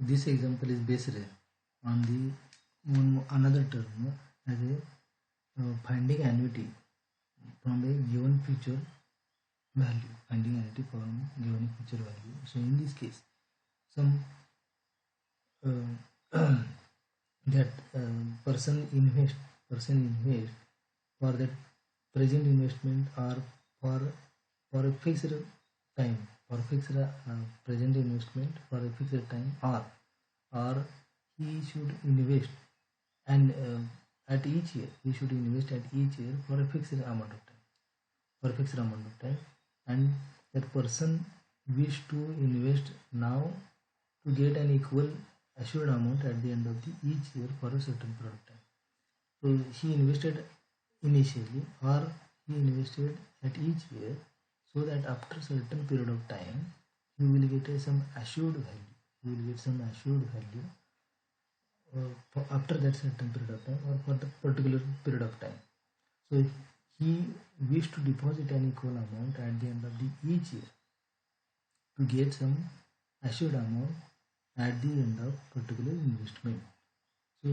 This example is based on the another term as a finding annuity from a given future value. Finding annuity from given future value. So in this case, some that person invest for that present investment or for a fixed time, for fixed present investment for a fixed time, or he should invest and at each year he should invest at each year for a fixed amount of time, and that person wish to invest now to get an equal assured amount at the end of the each year for a certain period of time. So he invested initially, or he invested at each year, so that after certain period of time he will get some assured value. He will get some assured value for after that certain period of time, or for the particular period of time. So he wished to deposit an equal amount at the end of the each year to get some assured amount at the end of particular investment. So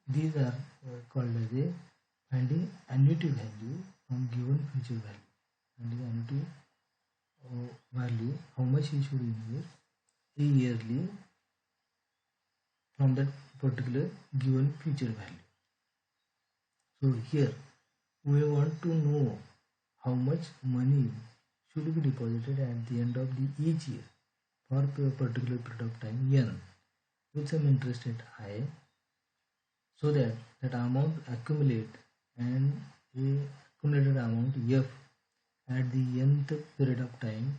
these are called as a finding annuity value from given future value. Finding annuity value, how much he should invest yearly from that particular given future value. So here we want to know how much money should be deposited at the end of the each year for a particular period of time n with some interest rate I, so that that amount accumulate and a accumulated amount f at the nth period of time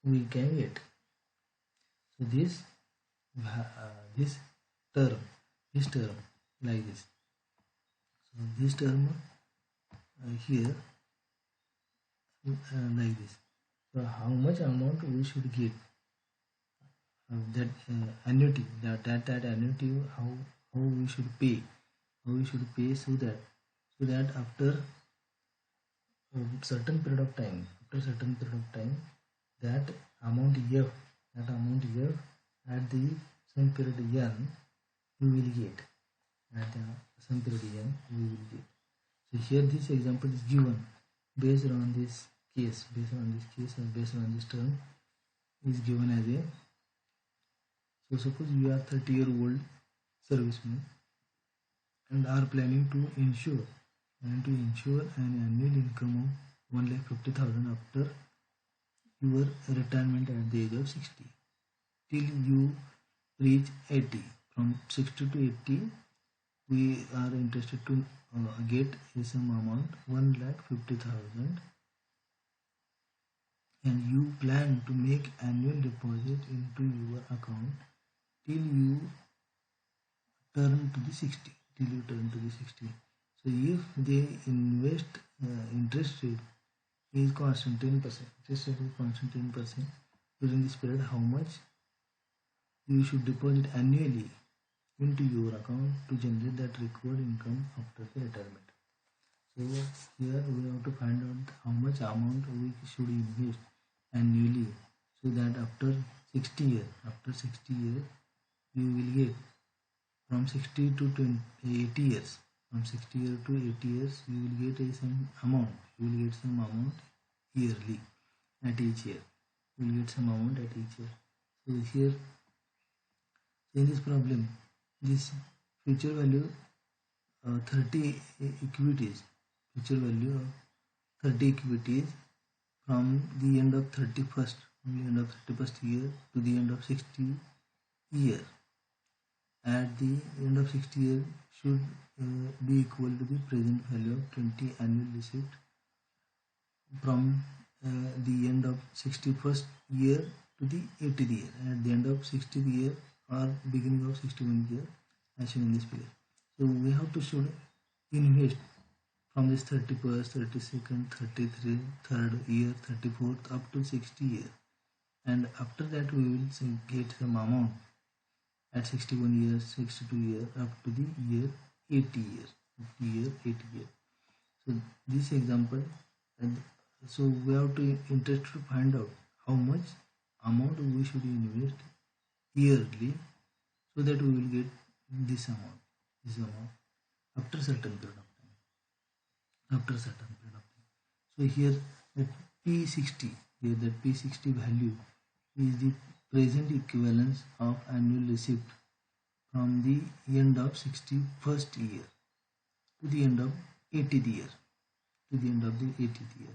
we can get. So this term like this. So this term here like this. So how much amount we should get that annuity, that annuity, how we should pay, so that after certain period of time, that amount f at the some period n we will get, at the some period n we will get. So here this example is given based on this case, or based on this term is given as a. So suppose you are 30-year-old serviceman and are planning to insure an annual income of 1,50,000 after your retirement at the age of 60 till you reach 80. From 60 to 80 we are interested to get some amount 1,50,000, and you plan to make annual deposit into your account till you turn to the 60. So if they invest interest rate is constant 10%, during this period, how much you should deposit annually into your account to generate that required income after the retirement. So here we have to find out how much amount we should invest annually, so that after 60 years we will get from 60 to 80 years. From 60 years to 80 years you will get some amount. Yearly at each year. You will get some amount at each year. So here in this problem, this future value 30 equities, from the end of 31st year to the end of 60 year. At the end of 60 year should be equal to the present value of 20 annual receipt from the end of 61st year to the 80th year. At the end of 60th year or beginning of 61st year, as shown in this figure. So we have to should invest from this 31st, 32nd, 33rd, 3rd year, 34th up to 60 year, and after that we will get some amount at 61 years, 62 years, up to the year 80 years. So this example, and so we have to interested to find out how much amount we should invest yearly so that we will get this amount after certain period of time. After certain period of time. So here that P60, here that P60 value is the present equivalence of annual receipt from the end of 61st year to the end of 80th year. To the end of the 80th year.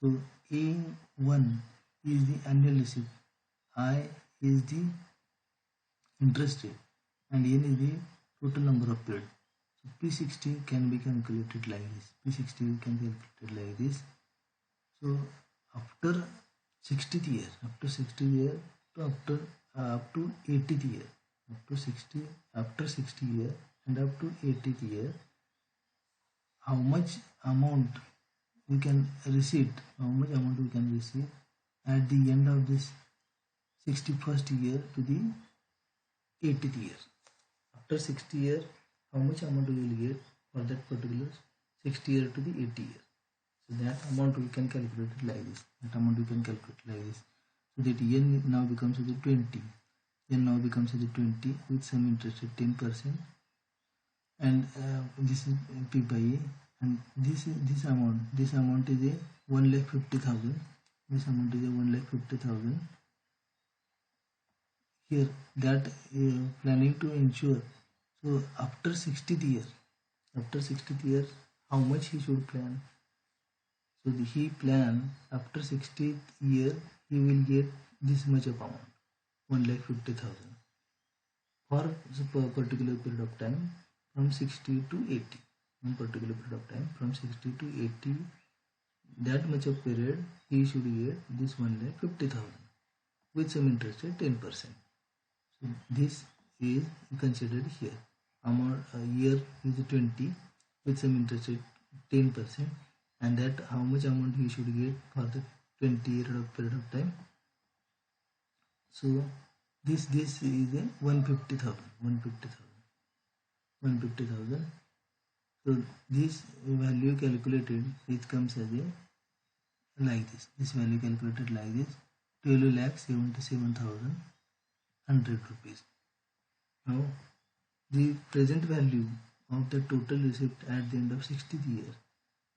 So A1 is the annual receipt, I is the interest rate, and N is the total number of periods. So P60 can be calculated like this. P60 can be calculated like this. So after 60th year, after 60th year to up to 80th year, after 60 year and up to 80th year, how much amount we can receive at the end of this 61st year to the 80th year. After 60 year, how much amount we will get for that particular 60 year to the 80 year. So that amount we can calculate it like this. So that N now becomes the 20. N now becomes the 20 with some interest at 10%. And this is P by A. And this amount is a 1,50,000. This amount is a 1,50,000. Here that planning to ensure. So after 60th year, how much he should plan? So he plan after 60th year he will get this much of amount, 1,50,000 for a particular period of time from 60 to 80. One particular period of time from 60 to 80, that much of period he should get this 1,50,000 with some interest at 10%. So this is considered here. Amount year is 20 with some interest at 10%, and that how much amount he should get for the 20 year period of time. So this is a 150,000. So this value calculated, it comes as a like this. This value calculated like this, 12,77,100 rupees. Now the present value of the total receipt at the end of 60th year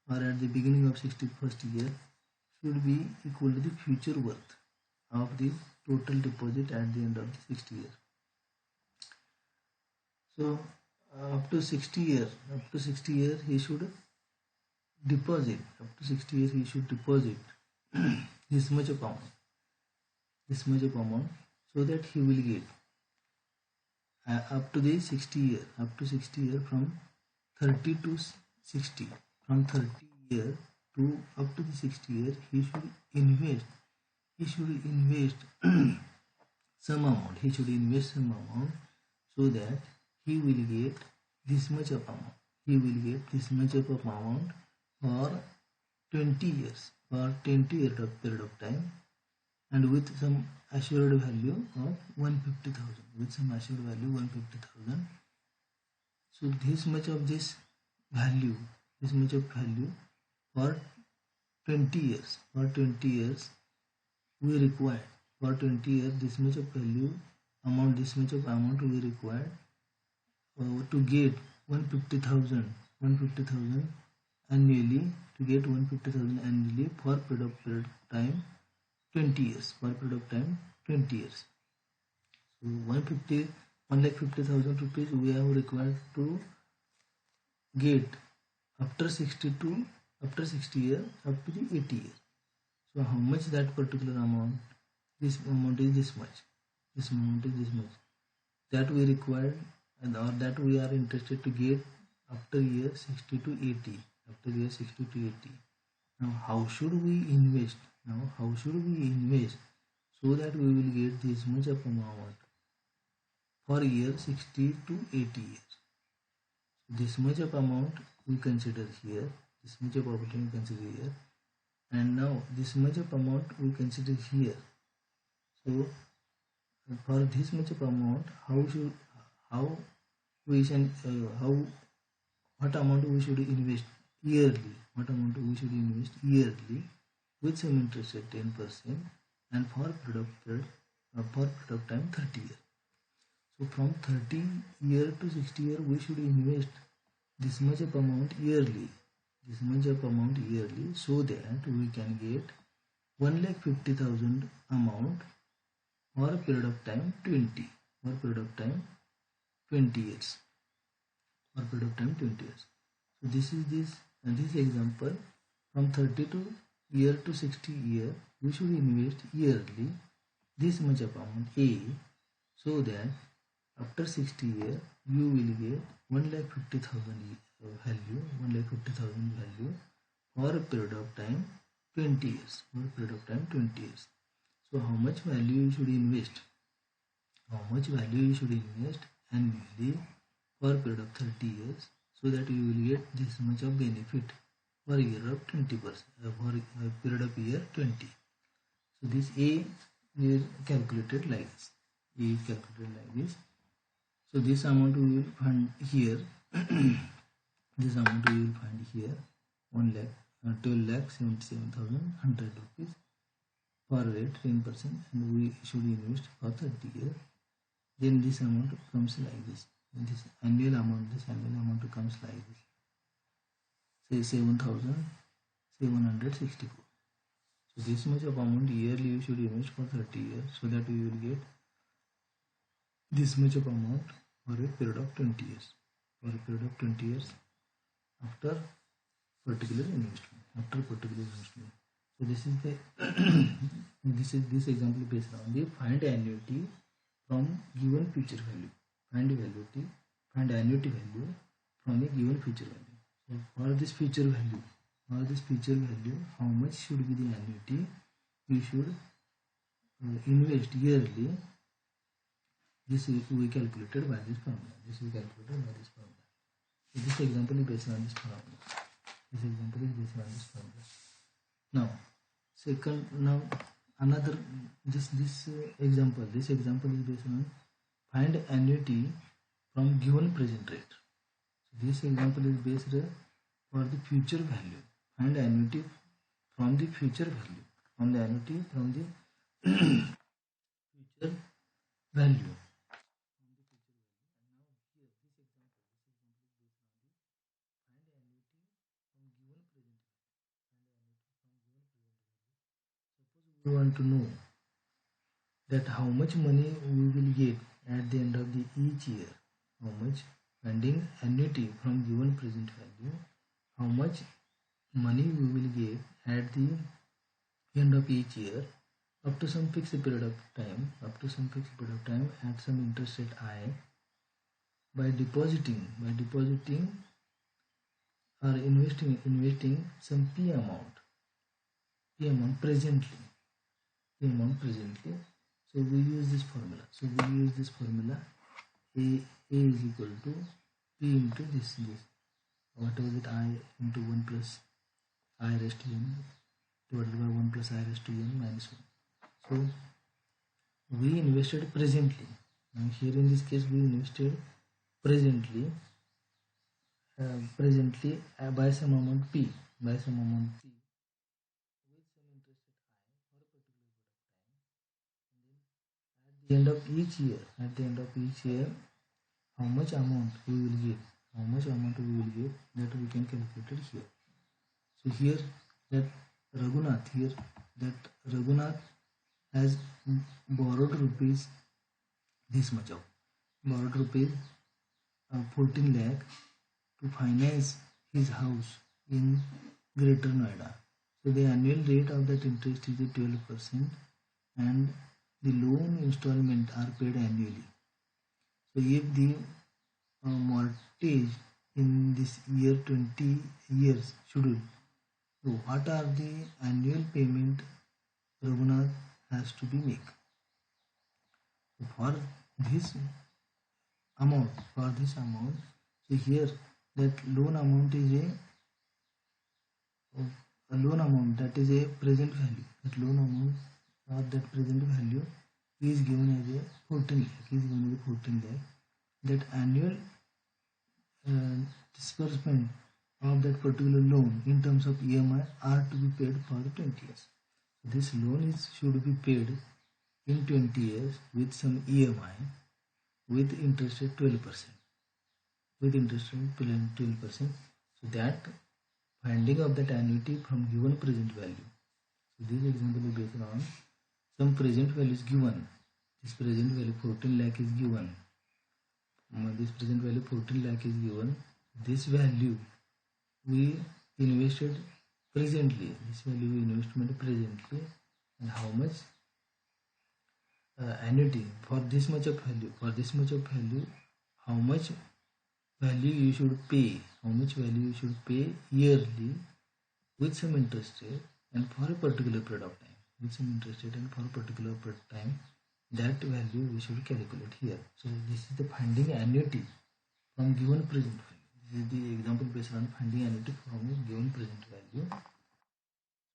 or at the beginning of 61st year should be equal to the future worth of the total deposit at the end of the 60th year. So up to 60 year he should deposit. Up to 60 years he should deposit this much of amount, so that he will get up to the 60 year, from 30 to 60, from 30 year to up to the 60 year, he should invest some amount. So that he will get this much of amount. For 20 years, for 20 year period of time, and with some assured value of 150,000. So this much of value for 20 years. We require for 20 years this much of amount we require to get 150,000 annually, for period of time 20 years. So 1,50,000 rupees we have required to get after 60 years up to the 80 years. So how much that particular amount? This amount is this much. That we required, or that we are interested to get after year 60 to 80. Now how should we invest? So that we will get this much of amount for year 60 to 80 years. This much of amount we consider here. And now this much of amount we consider here. So for this much of amount, what amount we should invest yearly? With some interest at 10%, and for period of time 30 years. So So from 30 year to 60 year, we should invest this much of amount yearly. This much of amount yearly, so that we can get 1,50,000 amount for a period of time 20. For a period of time 20 years. For a period of time 20 years. So this is this example. From 30 to year to 60 year, we should invest yearly this much amount A, so that after 60 year you will get 1,50,000 value, 1,50,000 value for a period of time 20 years. For a period of time 20 years. So how much value you should invest? How much value you should invest annually for a period of 30 years, so that you will get this much of benefit for a year of 20%, for a period of year 20. So this A is calculated like this. A is calculated like this. So this amount we will find here. This amount we will find here 12,77,100 rupees for rate 10%, and we should invest for 30 years. Then this amount comes like this. This annual amount comes like this. Say 7,764. So this much of amount yearly you should invest for 30 years, so that you will get this much of amount for a period of 20 years. For a period of 20 years after particular investment. So this is the this example based on the find annuity from given future value. Find annuity value from a given future value. So for this future value, how much should be the annuity we should invest yearly? This is we calculated by this formula. So this example is based on this formula. Now, another this example is based on find annuity from given present rate. So this example is based for the future value. Find annuity from the future value. From the annuity from the future value. We want to know that how much money we will get at the end of the each year. How much finding annuity from given present value. How much money we will get at the end of each year up to some fixed period of time. At some interest rate I, by depositing or investing some P amount presently. So we use this formula. A is equal to P into this. Whatever that I into 1 plus I raised to n divided by 1 plus I raised to n minus 1. So we invested presently. Now here in this case we invested presently by some amount P. With some interest at I for a particular period of time. And then at the end of each year, how much amount we will get, that we can calculate it here. So here that Raghunath has borrowed rupees this much of 14 lakh to finance his house in Greater Noida. So the annual rate of that interest is 12%, and the loan installment are paid annually. So if the mortgage in this year 20 years schedule, so what are the annual payment Raghunath has to be make? So for this amount, so here that loan amount is a loan amount that is a present value. That loan amount or that present value is given as a 14 lakh. That annual disbursement of that particular loan in terms of EMI are to be paid for 20 years. So this loan should be paid in 20 years with some EMI. with interest rate 12%. With interest rate 12%. So that finding of that annuity from given present value. So this example is based on some present value is given. This present value 14 lakh is given. This present value 14 lakh is given. This value we invested presently. This value we invested presently, and how much annuity for this much of value. For this much of value, how much value you should pay? How much value you should pay yearly with some interest rate and for a particular period of time. With some interest rate and for a particular period of time, that value we should calculate here. So this is the finding annuity from given present value. This is the example based on finding annuity from a given present value.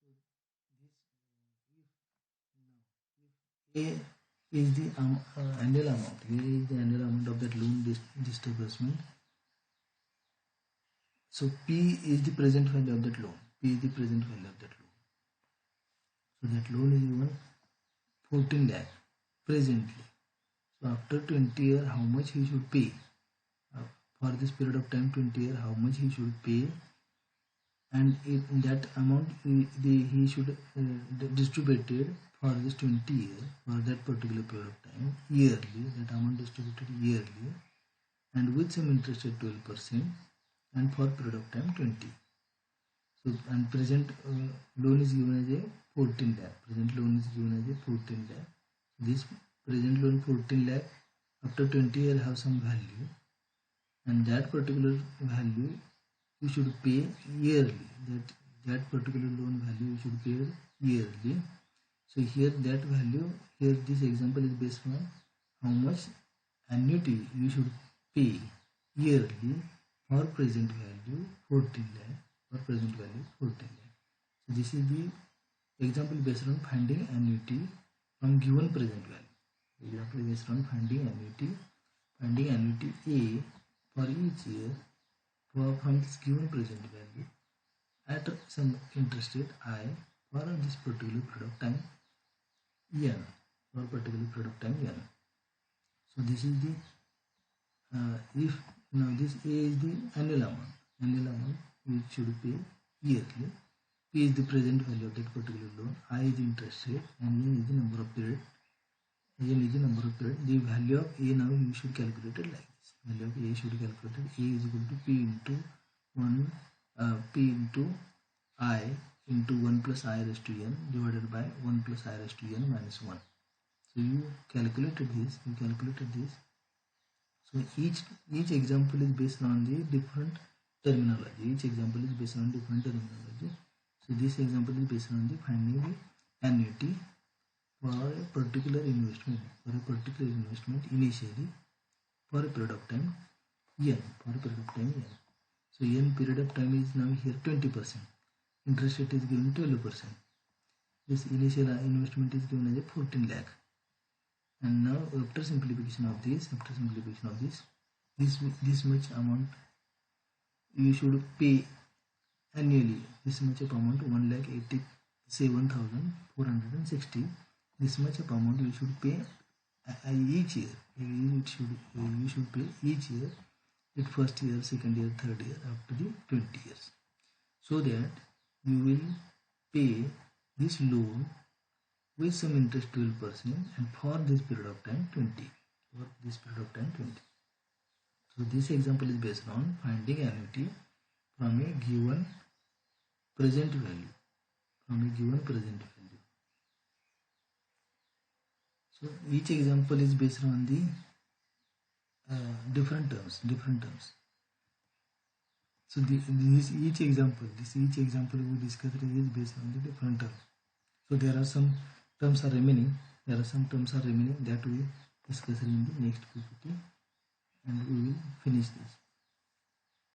So this, if A is the annual amount. A is the annual amount of that loan disbursement. So P is the present value of that loan. P is the present value of that loan. So that loan is given 14 lakh presently. So after 20 years, how much he should pay? For this period of time, 20 years, how much he should pay? And in that amount, he should distributed for this 20 years, for that particular period of time, yearly. That amount distributed yearly, and with some interest at 12%, and for period of time 20. So and present loan is given as a 14 lakh. Present loan is given as a 14 lakh. This present loan 14 lakh after 20 years have some value, and that particular value you should pay yearly. That particular loan value you should pay yearly. So here that value, here this example is based on how much annuity you should pay yearly for present value 14 lakh, for present value 14 lakh. So this is the example based on finding annuity from given present value. Example based on finding annuity A for each year from this given present value at some interest rate I for this particular period of time N, for particular period of time N. So this is the if now this A is the annual amount which should pay yearly. P is the present value of that particular loan. I is the interest rate, and N is the number of period. The value of A now you should calculate it like this. Value of A should be calculated. A is equal to P into I into 1 plus I raised to N divided by 1 plus I raised to N minus 1. So you calculated this. So each example is based on the different terminology. So this example is based on the finding the annuity for a particular investment. Initially for a period of time N. So N period of time is now here 20%. Interest rate is given 12%. This initial investment is given as a 14 lakh. And now after simplification of this, this much amount you should pay annually. This much of amount 1,87,460. This much of amount you should pay each year. You should pay each year, at first year, second year, third year, after the 20 years, so that you will pay this loan with some interest 12%, and for this period of time 20. So this example is based on finding annuity from a given present value. So each example is based on the different terms. So each example we discussed is based on the different terms. So there are some terms are remaining. That we discuss in the next PPT, and we will finish this.